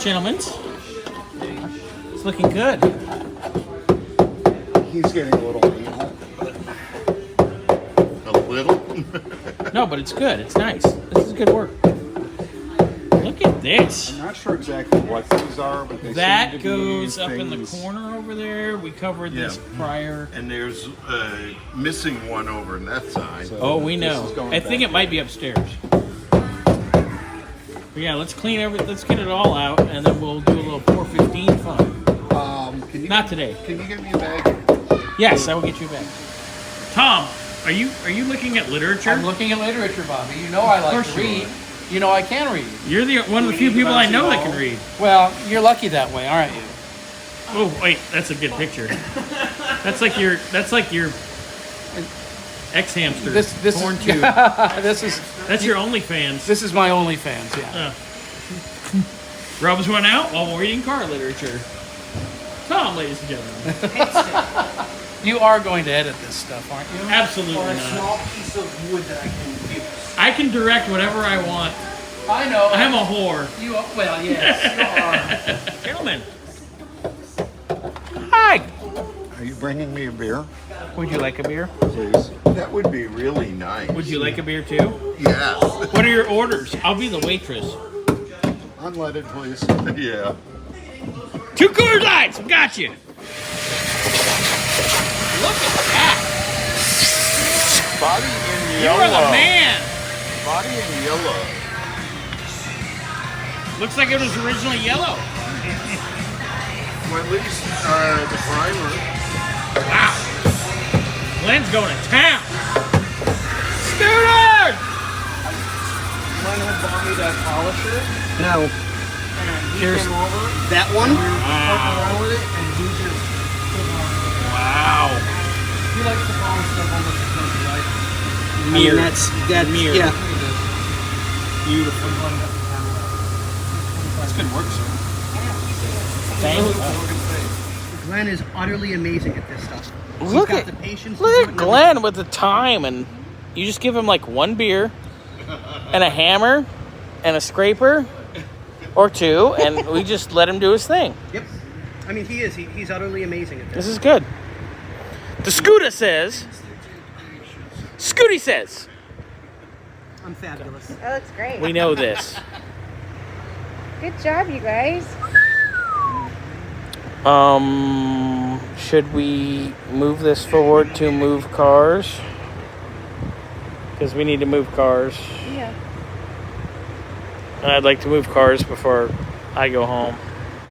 gentlemen. It's looking good. He's getting a little anal. A little? No, but it's good. It's nice. This is good work. Look at this. I'm not sure exactly what these are, but they That seem to goes be up in the things- corner over there. We covered this prior. And there's missing one over on that side. So Oh, we this know. is going I think back it might be upstairs. But yeah, let's clean let's get it all out, and then we'll do a little 415 fun. Can you Not today. Can you give me a bag? Yes, I will get you back. Tom, are you looking at literature? I'm looking at literature, Bobby. You know I like course to you read. You know I can read. You're one of the few people I know that can read. Well, you're lucky that way, aren't you? Oh wait, that's a good picture. That's like your ex-hamster. This born is to. That's your OnlyFans. This is my OnlyFans. Yeah. Rubs one out while we're reading car literature. Tom, ladies and gentlemen. You are going to edit this stuff, aren't you? Absolutely Or a not. small piece of wood that I can use. I can direct whatever I want. I know. I'm a whore. You are, well, yes, you Gentlemen. Hi. Are you bringing me a beer, Would you like a beer? please? That would be really nice. Would you like a beer too? Yes. What are your orders? I'll be the waitress. Unleaded, please. Yeah. 2 Coors Lights. Got you. Look at that. Body in You are the yellow. man. Body in yellow. Looks like it was originally yellow. Well, at least the primer. Wow. Glenn's going to town. Scooter! Glenn had bought me that polisher, No. and he Here's- came over, That one? fucking around with it, and he just put it on. Wow. He likes to polish stuff almost as much as I do. Mirror. That's Mirror. yeah. Look at this. Beautiful. I'm going up the camera. That's good work, sir. Thank you. Glenn is utterly amazing at this stuff. Look He's at got the patience to look do at it. Glenn with the time, and you just give him like one beer and a hammer and a scraper or 2, and we just let him do his thing. Yep. I mean, he is. He's utterly amazing at this. This is good. The Scooter says. Scooty says. I'm fabulous. That looks great. We know this. Good job, you guys. Should we move this forward to move cars? Because we need to move cars. Yeah. And I'd like to move cars before I go home.